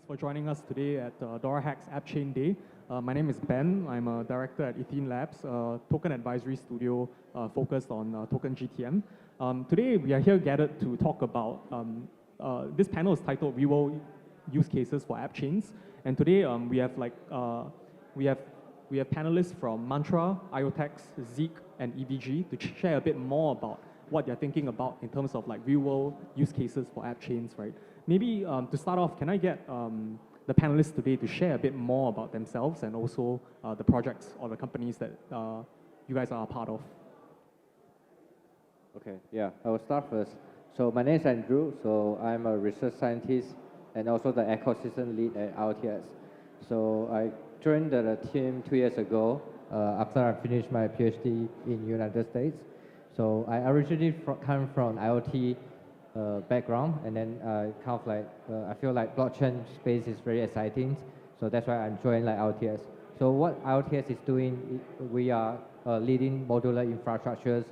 for joining us today at DoraHack's Appchain Day. My name is Ben. I'm a director at Ethene Labs, a token advisory studio focused on token GTM. Today, we are here gathered to talk about, this panel is titled Real Use Cases for Appchains. And today, we have panelists from Mantra, IoTex, Zeek, and EVG to share a bit more about what they're thinking about in terms of like real-world use cases for Appchains, right? Maybe to start off, can I get the panelists today to share a bit more about themselves and also the projects or the companies that you guys are a part of? Okay, yeah, I will start first. So my name is Andrew. So I'm a research scientist and also the ecosystem lead at IoTex. So I joined the team 2 years ago after I finished my PhD in United States. So I originally come from IoT background, and then kind of like I feel like blockchain space is very exciting. So that's why I'm joining like IoTex. So what IoTex is doing, we are leading modular infrastructures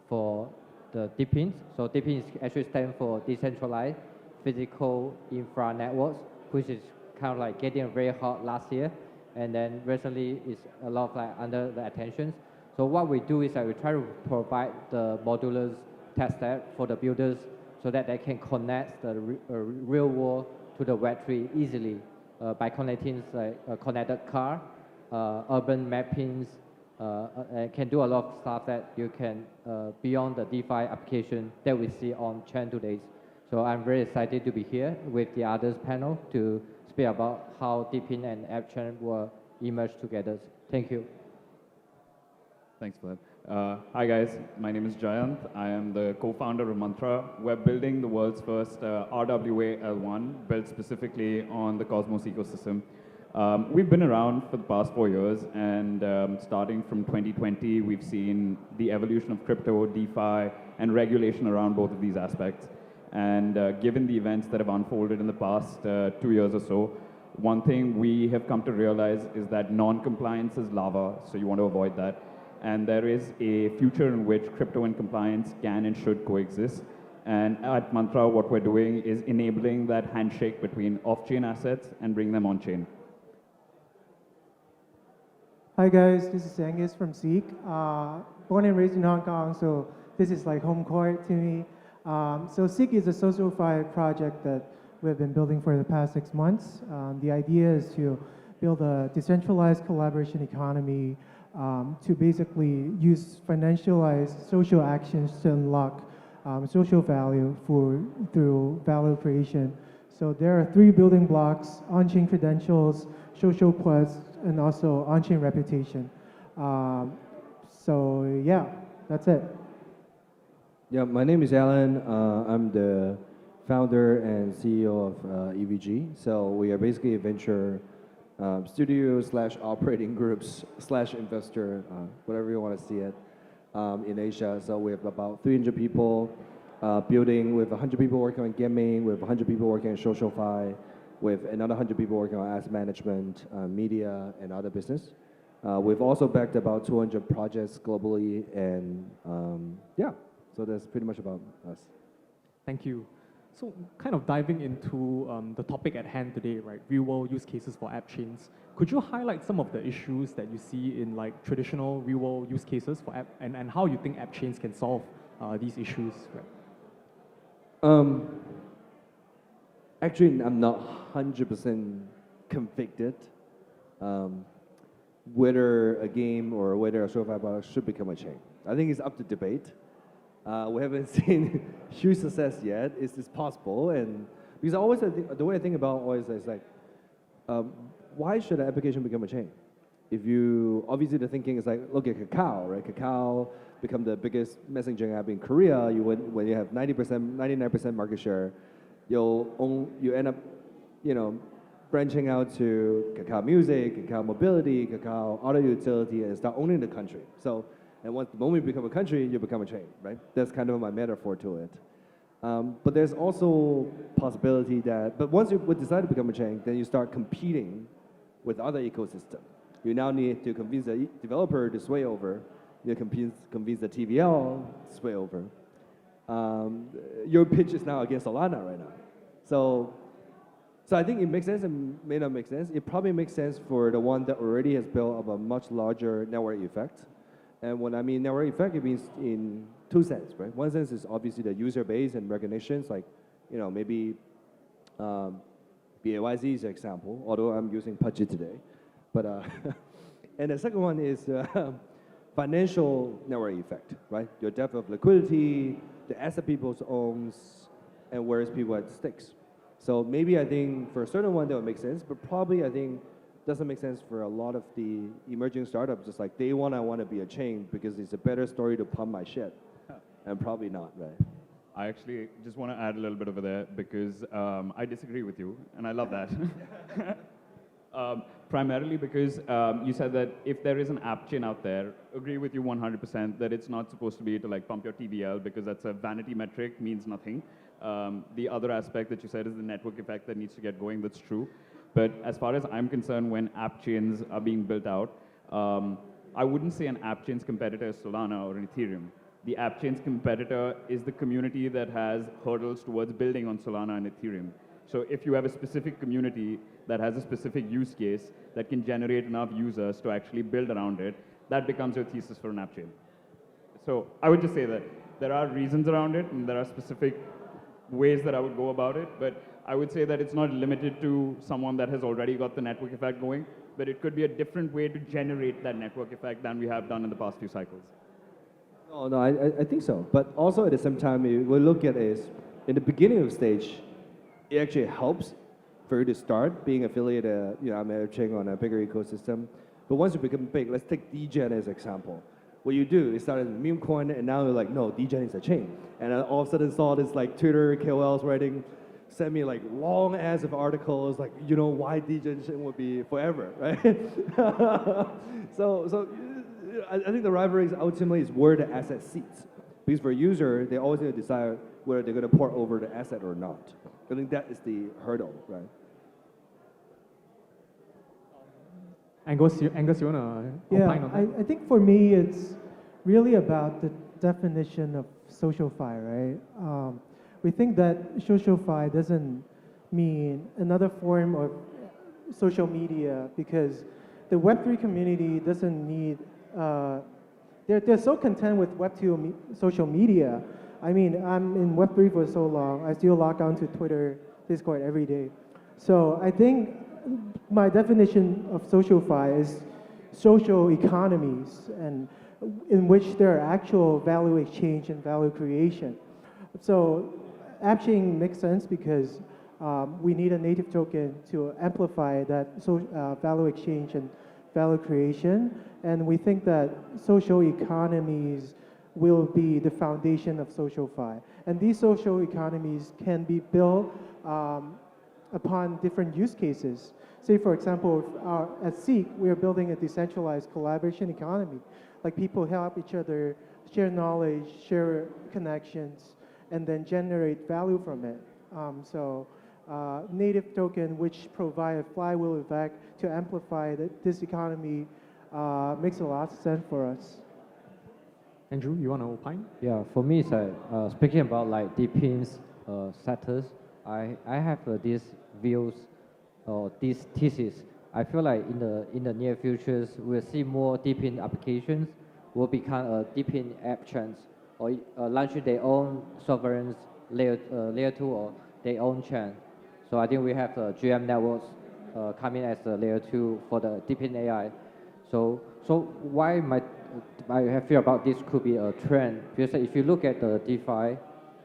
for the DePIN. So DePIN actually stands for decentralized physical infra networks, which is kind of like getting very hot last year, and then recently it's a lot of like under the attention. So what we do is that we try to provide the modular test stack for the builders so that they can connect the real world to the Web3 easily by connecting like a connected car, urban mappings, and can do a lot of stuff that you can beyond the DeFi application that we see on chain today. So I'm very excited to be here with the others panel to speak about how DePIN and Appchain will emerge together. Thank you. Thanks for that. Hi guys, my name is Jayant. I am the co-founder of Mantra. We're building the world's first RWA L1 built specifically on the Cosmos ecosystem. We've been around for the past 4 years, and starting from 2020, we've seen the evolution of crypto, DeFi, and regulation around both of these aspects. And given the events that have unfolded in the past 2 years or so, one thing we have come to realize is that non-compliance is lava, so you want to avoid that. And there is a future in which crypto and compliance can and should coexist. And at Mantra, what we're doing is enabling that handshake between off-chain assets and bring them on-chain. Hi guys, this is Angus from Zeek. Born and raised in Hong Kong, so this is like home court to me. So Zeek is a social-fi project that we've been building for the past 6 months. The idea is to build a decentralized collaboration economy to basically use financialized social actions to unlock social value through value creation. So there are 3 building blocks: on-chain credentials, social plus, and also on-chain reputation. So yeah, that's it. Yeah, my name is Alan. I'm the founder and CEO of EVG. So we are basically a venture studio / operating groups / investor, whatever you want to see it, in Asia. So we have about 300 people building, with 100 people working on gaming, with 100 people working on social-fi, with another 100 people working on asset management, media, and other business. We've also backed about 200 projects globally, and yeah, so that's pretty much about us. Thank you. So kind of diving into the topic at hand today, right? Real-world use cases for Appchains. Could you highlight some of the issues that you see in like traditional real-world use cases for and how you think Appchains can solve these issues, right? Actually, I'm not 100% convicted whether a game or whether a social product should become a chain. I think it's up to debate. We haven't seen huge success yet. Is this possible? And because always the way I think about always is like, why should an application become a chain? If you obviously the thinking is like, look at Kakao, right? Kakao become the biggest messaging app in Korea. When you have 90%, 99% market share, you end up, branching out to Kakao Music, Kakao Mobility, Kakao Auto Utility, and start owning the country. So. And once the moment you become a country, you become a chain, right? That's kind of my metaphor to it. But there's also possibility that, but once you would decide to become a chain, then you start competing with other ecosystem. You now need to convince the developer to sway over. You convince the TVL to sway over. Your pitch is now against Solana right now. So So I think it makes sense and may not make sense. It probably makes sense for the one that already has built up a much larger network effect. And when I mean network effect, it means in two senses, right? One sense is obviously the user base and recognitions, like, you know, maybe BAYZ is an example, although I'm using Pudgy today. But, and the second one is financial network effect, right? Your depth of liquidity, the asset people owns, and where's people at stakes. So maybe I think for a certain one that would make sense, but probably I think doesn't make sense for a lot of the emerging startups. Just like day one, I want to be a chain because it's a better story to pump my shit, and probably not, right? I actually just want to add a little bit over there because I disagree with you, and I love that. Primarily because you said that if there is an app chain out there, agree with you 100% that it's not supposed to be to like pump your TVL because that's a vanity metric, means nothing. The other aspect that you said is the network effect that needs to get going, that's true. But as far as I'm concerned, when app chains are being built out, I wouldn't say an app chain's competitor is Solana or an Ethereum. The app chain's competitor is the community that has hurdles towards building on Solana and Ethereum. So if you have a specific community that has a specific use case that can generate enough users to actually build around it, that becomes your thesis for an app chain. So I would just say that there are reasons around it and there are specific ways that I would go about it, but I would say that it's not limited to someone that has already got the network effect going, but it could be a different way to generate that network effect than we have done in the past few cycles. No, I think so. But also at the same time, we look at is in the beginning of stage, it actually helps for you to start being affiliated. You know, I'm Appchain on a bigger ecosystem. But once you become big, let's take DGen as an example. What you do is start as a meme coin, and now you're like, no, DGen is a chain. And I all of a sudden saw this like Twitter KOLs writing, send me like long ass of articles, like, you know, why DGen would be forever, right? so I think the rivalry ultimately is where the asset sits. Because for a user, they always need to decide whether they're going to port over the asset or not. I think that is the hurdle, right? Angus, you want to opine on that? I think for me, it's really about the definition of social fi, right? We think that social fi doesn't mean another form of social media because the Web3 community doesn't need, they're so content with Web2 social media. I mean, I'm in Web3 for so long, I still log on to Twitter, Discord every day. So I think my definition of social fi is social economies and in which there are actual value exchange and value creation. So Appchain makes sense because we need a native token to amplify that value exchange and value creation. And we think that social economies will be the foundation of social fi. And these social economies can be built upon different use cases. Say, for example, at Seek, we are building a decentralized collaboration economy. Like people help each other, share knowledge, share connections, and then generate value from it. Native token, which provide a flywheel effect to amplify this economy, makes a lot of sense for us. Andrew, you want to opine? Yeah, for me, it's speaking about like DeepIn's sectors, I have these views or this thesis. I feel like in the near futures, we'll see more DeepIn applications will become DeepIn Appchains or launching their own sovereign layer 2 or their own chain. So I think we have GM networks coming as a layer 2 for the DeepIn AI. So why I feel about this could be a trend? Because if you look at the DeFi,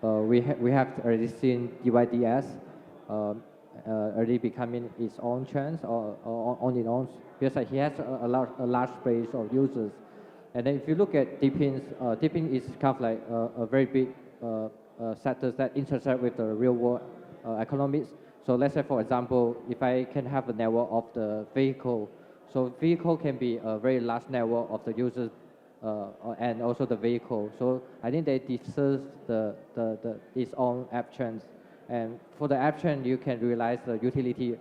we have already seen DYDS already becoming its own chain or on its own, because he has a large base of users. And then if you look at DeepIn is kind of like a very big sector that intersect with the real world economics. So let's say, for example, if I can have a network of the vehicle, so vehicle can be a very large network of the users and also the vehicle. So I think they deserve its own app chains. And for the app chain, you can realize the utility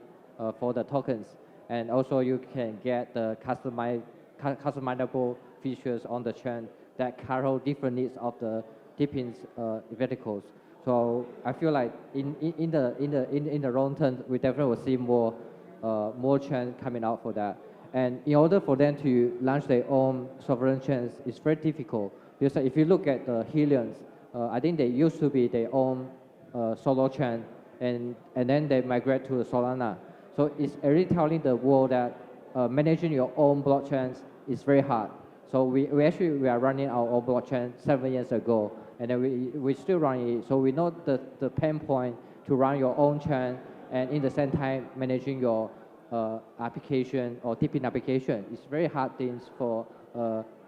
for the tokens, and also you can get the customizable features on the chain that cover different needs of the DeepIn's verticals. So I feel like in the long term, we definitely will see more chains coming out for that. And in order for them to launch their own sovereign chains, it's very difficult because if you look at the Helions, I think they used to be their own solo chain, and then they migrate to the Solana. So it's already telling the world that managing your own blockchains is very hard. So we are running our own blockchain 7 years ago, and then we still running it. So we know the pain point to run your own chain, and in the same time managing your application or deepin application. It's very hard things for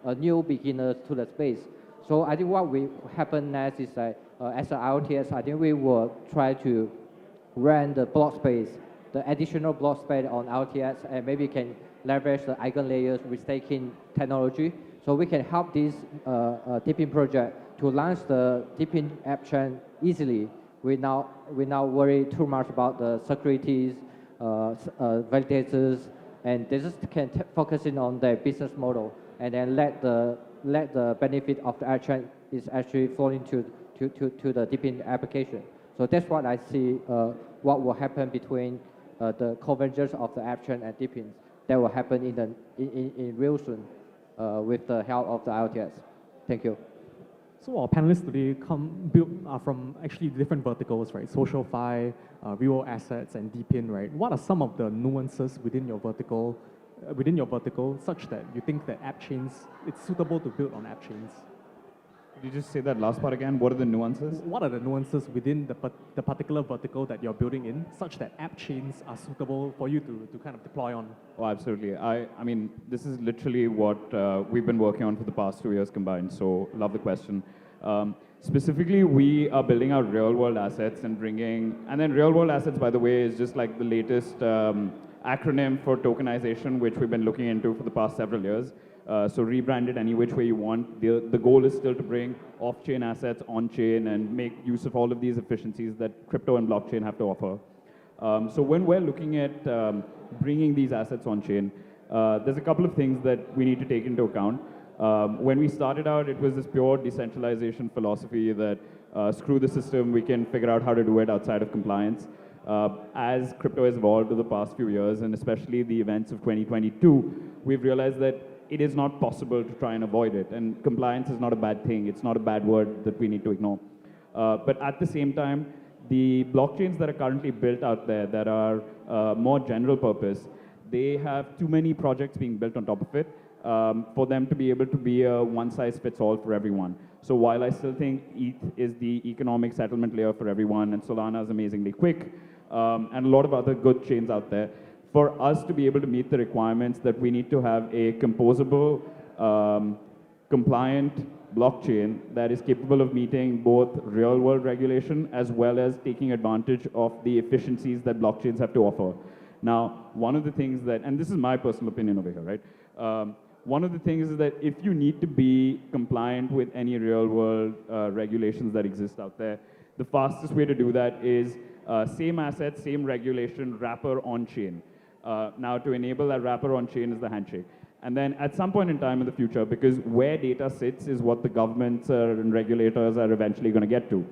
a new beginner to the space. So I think what will happen next is that as an IoTS, I think we will try to run the block space, the additional block space on IoTS, and maybe can leverage the eigen layers with staking technology. So we can help this deepin project to launch the deepin app chain easily. We now worry too much about the securities, validators, and they just can focus in on their business model, and then let the benefit of the app chain is actually flowing to the deepin application. So that's what I see what will happen between the convergence of the app chain and deepin. That will happen in real soon with the help of the IoTS. Thank you. So our panelists today are from actually different verticals, right? Social fi, real assets, and deepin, right? What are some of the nuances within your vertical, such that you think that Appchains, it's suitable to build on Appchains? Could you just say that last part again? What are the nuances? What are the nuances within the particular vertical that you're building in, such that Appchains are suitable for you to kind of deploy on? Oh, absolutely. I mean, this is literally what we've been working on for the past 2 years combined, so love the question. Specifically, we are building out real-world assets and then real-world assets, by the way, is just like the latest acronym for tokenization, which we've been looking into for the past several years. So rebrand it any which way you want. The goal is still to bring off-chain assets on-chain and make use of all of these efficiencies that crypto and blockchain have to offer. So when we're looking at bringing these assets on-chain, there's a couple of things that we need to take into account. When we started out, it was this pure decentralization philosophy that screw the system, we can figure out how to do it outside of compliance. As crypto has evolved over the past few years, and especially the events of 2022, we've realized that it is not possible to try and avoid it. And compliance is not a bad thing. It's not a bad word that we need to ignore. But at the same time, the blockchains that are currently built out there that are more general purpose, they have too many projects being built on top of it for them to be able to be a one-size-fits-all for everyone. So while I still think ETH is the economic settlement layer for everyone, and Solana is amazingly quick, and a lot of other good chains out there, for us to be able to meet the requirements that we need to have a composable, compliant blockchain that is capable of meeting both real-world regulation as well as taking advantage of the efficiencies that blockchains have to offer. Now, one of the things that, and this is my personal opinion over here, right? One of the things is that if you need to be compliant with any real-world regulations that exist out there, the fastest way to do that is same assets, same regulation, wrapper on-chain. Now, to enable that wrapper on-chain is the handshake. And then at some point in time in the future, because where data sits is what the governments and regulators are eventually going to get to.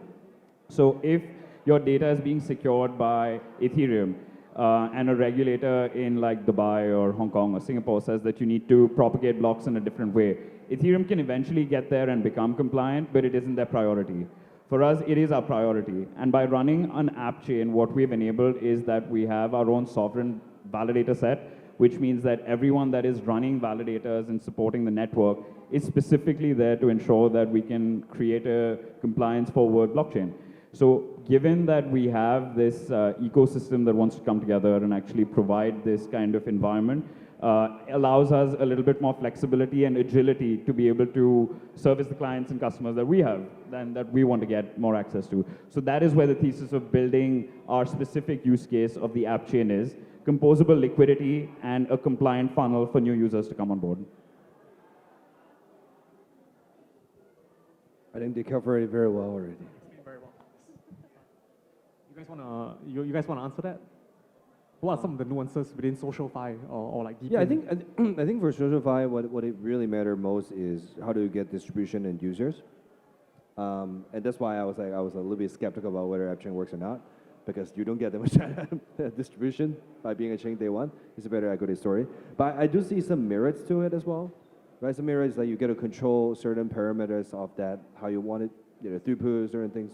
So if your data is being secured by Ethereum, and a regulator in like Dubai or Hong Kong or Singapore says that you need to propagate blocks in a different way, Ethereum can eventually get there and become compliant, but it isn't their priority. For us, it is our priority. And by running an app chain, what we've enabled is that we have our own sovereign validator set, which means that everyone that is running validators and supporting the network is specifically there to ensure that we can create a compliance-forward blockchain. So given that we have this ecosystem that wants to come together and actually provide this kind of environment, allows us a little bit more flexibility and agility to be able to service the clients and customers that we have and that we want to get more access to. So that is where the thesis of building our specific use case of the app chain is, composable liquidity and a compliant funnel for new users to come on board. I think they covered it very well already. Very well. You guys wanna answer that? What are some of the nuances within social fi or like deep? Yeah, I think for SocialFi, what it really matters most is how do you get distribution and users. And that's why I was a little bit skeptical about whether Appchain works or not, because you don't get that much distribution by being a chain day one. It's a better equity story. But I do see some merits to it as well. Right, some merits that you get to control certain parameters of that, how you want it, throughput, certain things,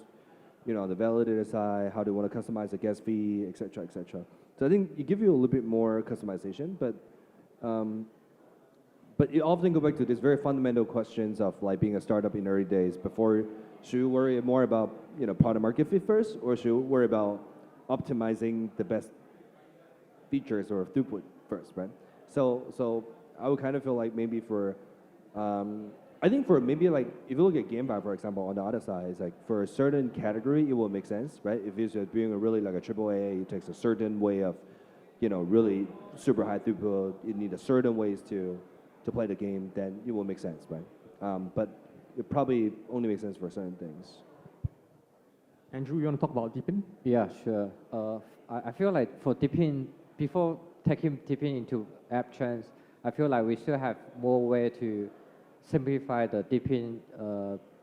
on the validator side, how do you want to customize the gas fee, et cetera, et cetera. So I think it gives you a little bit more customization, but you often go back to these very fundamental questions of like being a startup in early days. Before, should you worry more about product market fit first, or should you worry about optimizing the best features or throughput first, right? So I would kind of feel like maybe I think for maybe like if you look at GameFi, for example, on the other side, it's like for a certain category, it will make sense, right? If you're doing a really like a AAA, it takes a certain way of, really super high throughput. You need a certain ways to play the game, then it will make sense, right? But it probably only makes sense for certain things. Andrew, you want to talk about deepin? Yeah, sure. I feel like for deepin, before taking deepin into Appchains, I feel like we still have more way to simplify the deepin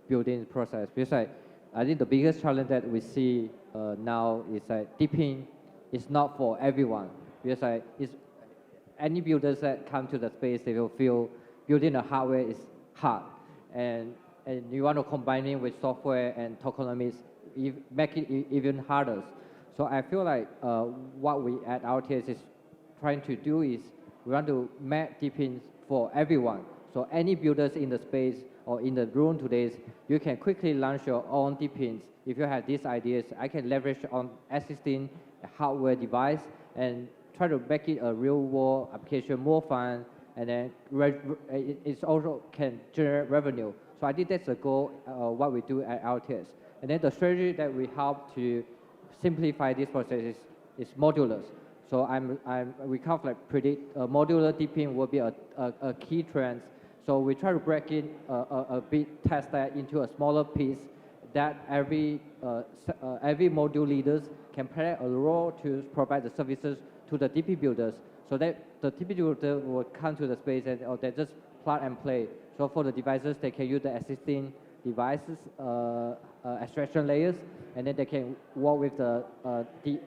building process. Because I think the biggest challenge that we see now is that deepin is not for everyone. Because any builders that come to the space, they will feel building a hardware is hard. And you want to combine it with software and tokenomics, make it even harder. So I feel like what we at RTS is trying to do is we want to make deepins for everyone. So any builders in the space or in the room today, you can quickly launch your own deepins. If you have these ideas, I can leverage on existing hardware device and try to make it a real world application more fun, and then it also can generate revenue. So I think that's the goal, what we do at RTS. And then the strategy that we help to simplify this process is modular. So we kind of like predict modular deepin will be a key trend. So we try to break it a bit, test that into a smaller piece that every module leaders can play a role to provide the services to the DP builders. So that the DP builder will come to the space and they just plug and play. So for the devices, they can use the existing devices, abstraction layers, and then they can work with the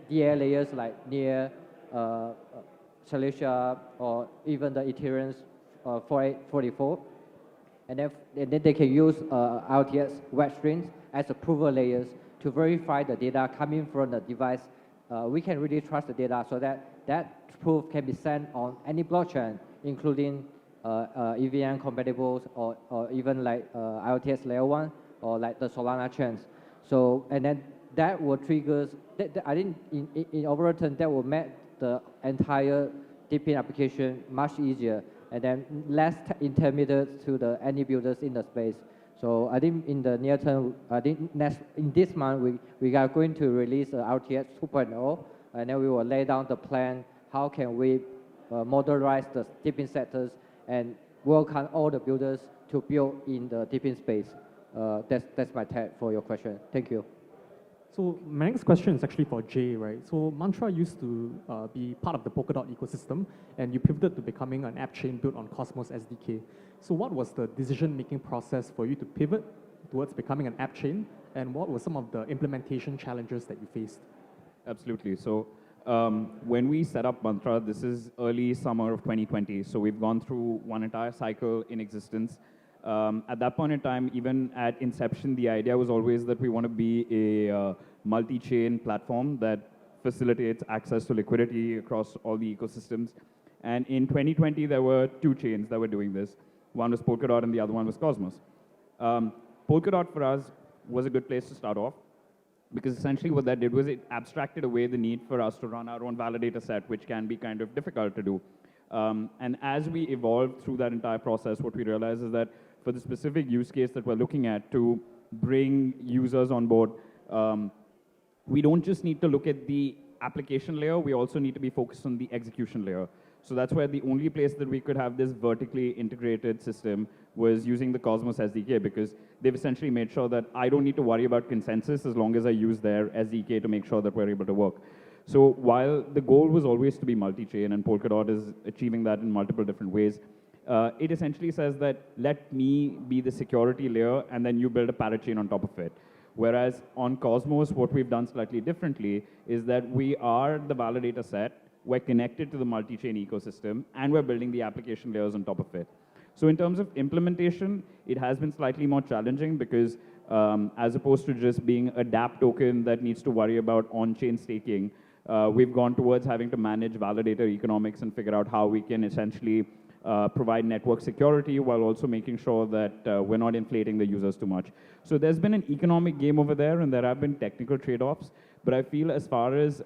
DA layers like near Solution or even the Ethereum 4844. And then they can use RTS web streams as approval layers to verify the data coming from the device. We can really trust the data so that proof can be sent on any blockchain, including EVM compatibles or even like IOTS layer 1 or like the Solana chains. So, and then that will trigger, I think in overall terms, that will make the entire deepin application much easier and then less intermediate to the any builders in the space. So I think in the near term, I think in this month, we are going to release RTS 2.0, and then we will lay down the plan, how can we modularize the deepin sectors and welcome all the builders to build in the deepin space. That's my take for your question. Thank you. So my next question is actually for Jay, right? So Mantra used to be part of the Polkadot ecosystem, and you pivoted to becoming an app chain built on Cosmos SDK. So what was the decision-making process for you to pivot towards becoming an app chain, and what were some of the implementation challenges that you faced? Absolutely. So when we set up Mantra, this is early summer of 2020. So we've gone through one entire cycle in existence. At that point in time, even at inception, the idea was always that we want to be a multi-chain platform that facilitates access to liquidity across all the ecosystems. And in 2020, there were two chains that were doing this. One was Polkadot and the other one was Cosmos. Polkadot for us was a good place to start off, because essentially what that did was it abstracted away the need for us to run our own validator set, which can be kind of difficult to do. And as we evolved through that entire process, what we realized is that for the specific use case that we're looking at to bring users on board, we don't just need to look at the application layer, we also need to be focused on the execution layer. So that's where the only place that we could have this vertically integrated system was using the Cosmos SDK, because they've essentially made sure that I don't need to worry about consensus as long as I use their SDK to make sure that we're able to work. So while the goal was always to be multi-chain, and Polkadot is achieving that in multiple different ways, it essentially says that let me be the security layer and then you build a parachain on top of it. Whereas on Cosmos, what we've done slightly differently is that we are the validator set, we're connected to the multi-chain ecosystem, and we're building the application layers on top of it. So in terms of implementation, it has been slightly more challenging because as opposed to just being a dApp token that needs to worry about on-chain staking, we've gone towards having to manage validator economics and figure out how we can essentially provide network security while also making sure that we're not inflating the users too much. So there's been an economic game over there, and there have been technical trade-offs. But I feel as far as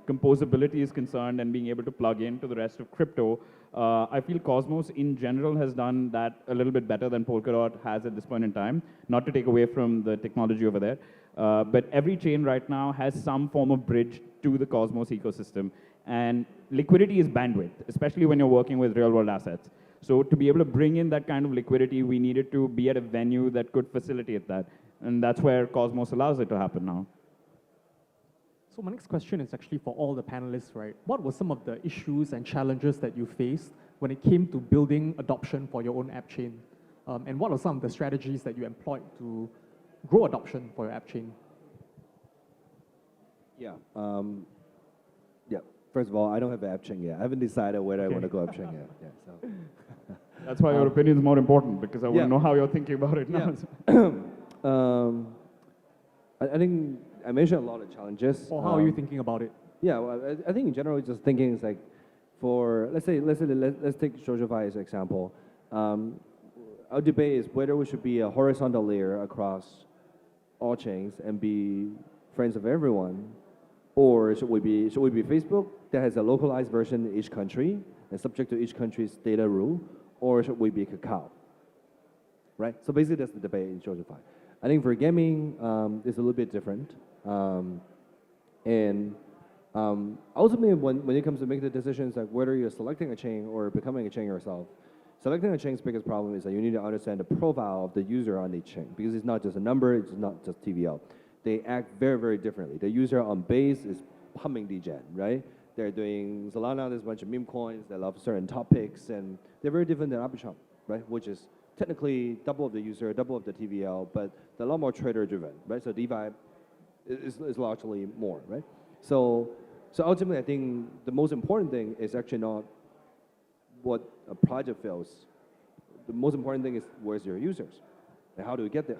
composability is concerned and being able to plug into the rest of crypto, I feel Cosmos in general has done that a little bit better than Polkadot has at this point in time, not to take away from the technology over there. But every chain right now has some form of bridge to the Cosmos ecosystem. And liquidity is bandwidth, especially when you're working with real-world assets. So to be able to bring in that kind of liquidity, we needed to be at a venue that could facilitate that. And that's where Cosmos allows it to happen now. So my next question is actually for all the panelists, right? What were some of the issues and challenges that you faced when it came to building adoption for your own app chain? And what are some of the strategies that you employed to grow adoption for your app chain? Yeah. Yeah. First of all, I don't have an Appchain yet. I haven't decided whether I want to go Appchain yet. Yeah, so. That's why your opinion is more important, because I want to know how you're thinking about it now. Yeah. I think I mentioned a lot of challenges. Or how are you thinking about it? Yeah, well, I think in general, just thinking is like, for let's take SocialFi as an example. Our debate is whether we should be a horizontal layer across all chains and be friends of everyone, or should we be Facebook that has a localized version in each country and subject to each country's data rule, or should we be Kakao? Right. So basically, that's the debate in SocialFi. I think for gaming, it's a little bit different. Ultimately, when it comes to making the decisions, like whether you're selecting a chain or becoming a chain yourself, selecting a chain's biggest problem is that you need to understand the profile of the user on each chain, because it's not just a number, it's not just TVL. They act very, very differently. The user on base is humming degen, right? They're doing Solana, there's a bunch of meme coins, they love certain topics, and they're very different than Appchain, right? Which is technically double of the user, double of the TVL, but they're a lot more trader driven, right? So DeFi is largely more, right? So ultimately, I think the most important thing is actually not what a project feels. The most important thing is where's your users, and how do we get to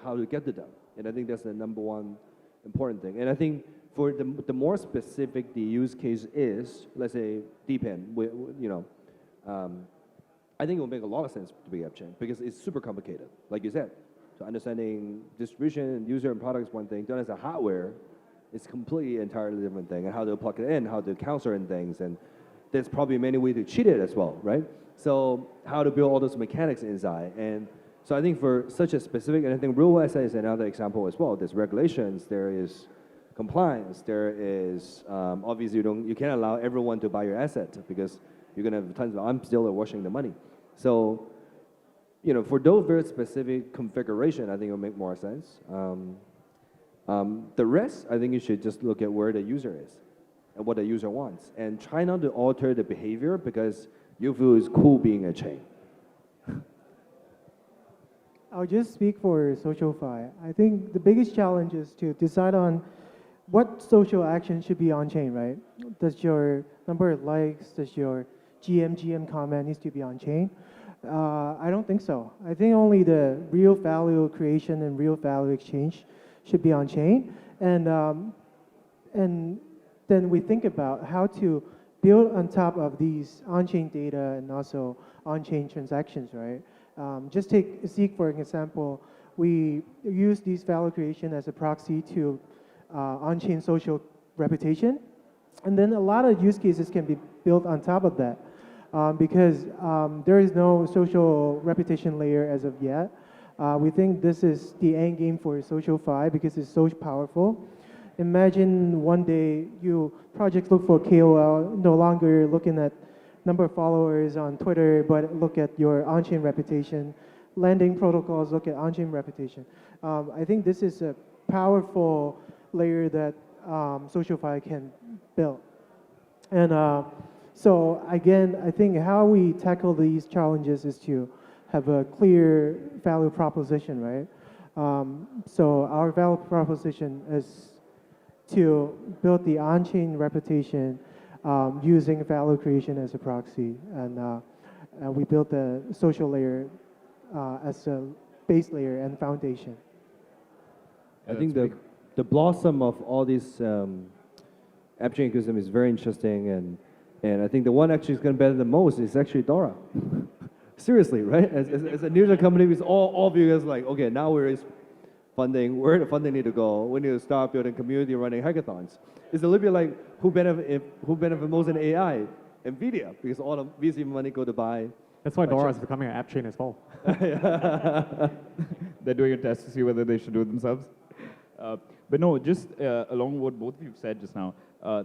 them? And I think that's the number one important thing. And I think for the more specific the use case is, let's say DePIN, I think it will make a lot of sense to be Appchain because it's super complicated, like you said. So understanding distribution, user, and product is one thing. Done as a hardware, it's completely entirely different thing. And how to plug it in, how to count certain things, and there's probably many ways to cheat it as well, right? So how to build all those mechanics inside. And so I think for such a specific, and I think real asset is another example as well. There's regulations, there is compliance, there is obviously you can't allow everyone to buy your asset because you're gonna have tons of I'm still washing the money. So for those very specific configuration, I think it'll make more sense. The rest, I think you should just look at where the user is and what the user wants, and try not to alter the behavior because you feel it's cool being a chain. I'll just speak for SocialFi. I think the biggest challenge is to decide on what social action should be on chain, right? Does your number of likes, does your GM comment needs to be on chain? I don't think so. I think only the real value creation and real value exchange should be on chain, and then we think about how to build on top of these on-chain data and also on-chain transactions, right? Just take Seek for example. We use these value creation as a proxy to on-chain social reputation, and then a lot of use cases can be built on top of that because there is no social reputation layer as of yet. We think this is the end game for SocialFi because it's so powerful. Imagine one day projects look for KOL, no longer looking at number of followers on Twitter, but look at your on-chain reputation. Lending protocols look at on-chain reputation. I think this is a powerful layer that SocialFi can build. And So again, I think how we tackle these challenges is to have a clear value proposition, right? So our value proposition is to build the on-chain reputation using value creation as a proxy, and we built the social layer as a base layer and foundation. I think the blossom of all these Appchain ecosystem is very interesting, and I think the one actually is going to benefit the most is actually Dora. Seriously, right? As a news company, with all of you guys like, okay, now we're funding, where the funding need to go? We need to start building community, running hackathons. It's a little bit like who benefit most in AI? NVIDIA, because all the VC money go to buy. That's why Dora is becoming an app chain as well. They're doing a test to see whether they should do it themselves. But no, just along what both of you said just now,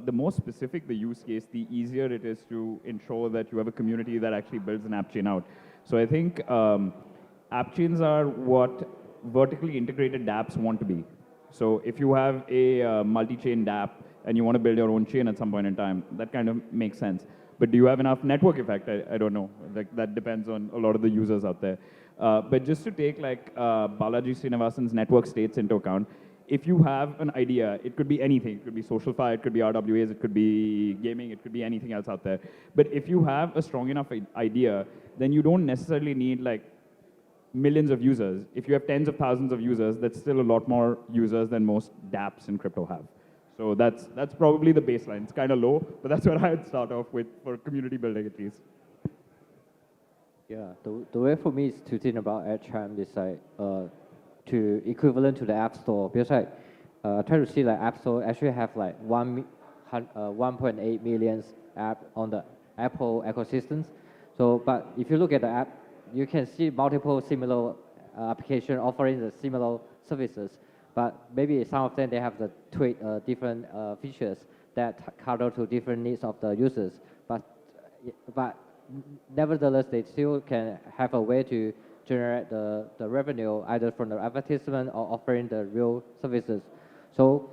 the more specific the use case, the easier it is to ensure that you have a community that actually builds an app chain out. So I think app chains are what vertically integrated dApps want to be. So if you have a multi-chain dApp and you want to build your own chain at some point in time, that kind of makes sense. But do you have enough network effect? I don't know. Like, that depends on a lot of the users out there. But just to take like Balaji Srinivasan's network states into account, if you have an idea, it could be anything. It could be SocialFi, it could be RWAs, it could be gaming, it could be anything else out there. But if you have a strong enough idea, then you don't necessarily need like millions of users. If you have tens of thousands of users, that's still a lot more users than most dApps in crypto have. So that's probably the baseline. It's kind of low, but that's what I'd start off with for community building at least. Yeah, the way for me is to think about Appchain is like to equivalent to the App Store, because I try to see like App Store actually have like 1.8 million app on the Apple ecosystems. So, but if you look at the app, you can see multiple similar application offering the similar services. But maybe some of them, they have the different features that cater to different needs of the users. But nevertheless, they still can have a way to generate the revenue either from the advertisement or offering the real services. So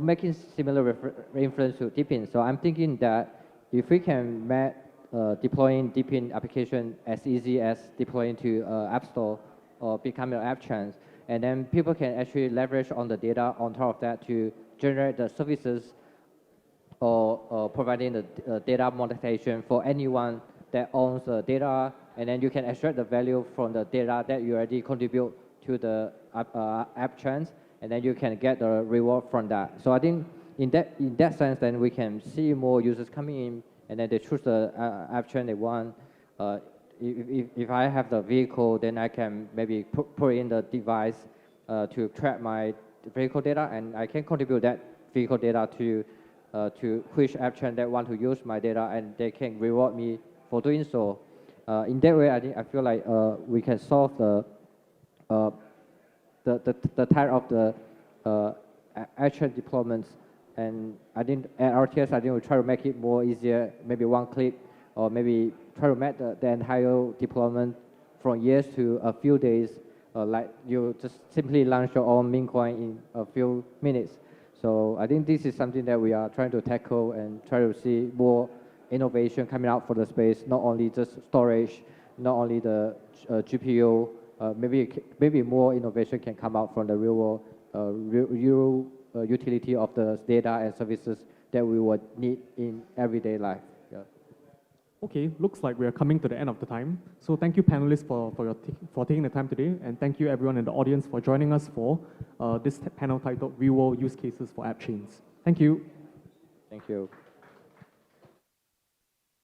making similar influence to Deepin. So I'm thinking that if we can make deploying Deepin application as easy as deploying to App Store or becoming an Appchain, and then people can actually leverage on the data on top of that to generate the services or providing the data monetization for anyone that owns the data, and then you can extract the value from the data that you already contribute to the Appchains, and then you can get the reward from that. So I think in that sense, then we can see more users coming in, and then they choose the Appchain they want. If I have the vehicle, then I can maybe put in the device to track my vehicle data, and I can contribute that vehicle data to which Appchain that want to use my data, and they can reward me for doing so. In that way, I feel like we can solve the type of the Appchain deployments, and I think at RTS, I think we try to make it more easier, maybe one click, or maybe try to make the entire deployment from years to a few days, like you just simply launch your own meme coin in a few minutes. So I think this is something that we are trying to tackle and try to see more innovation coming out for the space, not only just storage, not only the GPU, maybe more innovation can come out from the real utility of the data and services that we would need in everyday life. Yeah. Okay, looks like we are coming to the end of the time. So thank you, panelists, for taking the time today, and thank you everyone in the audience for joining us for this panel titled Real World Use Cases for App Chains. Thank you. Thank you.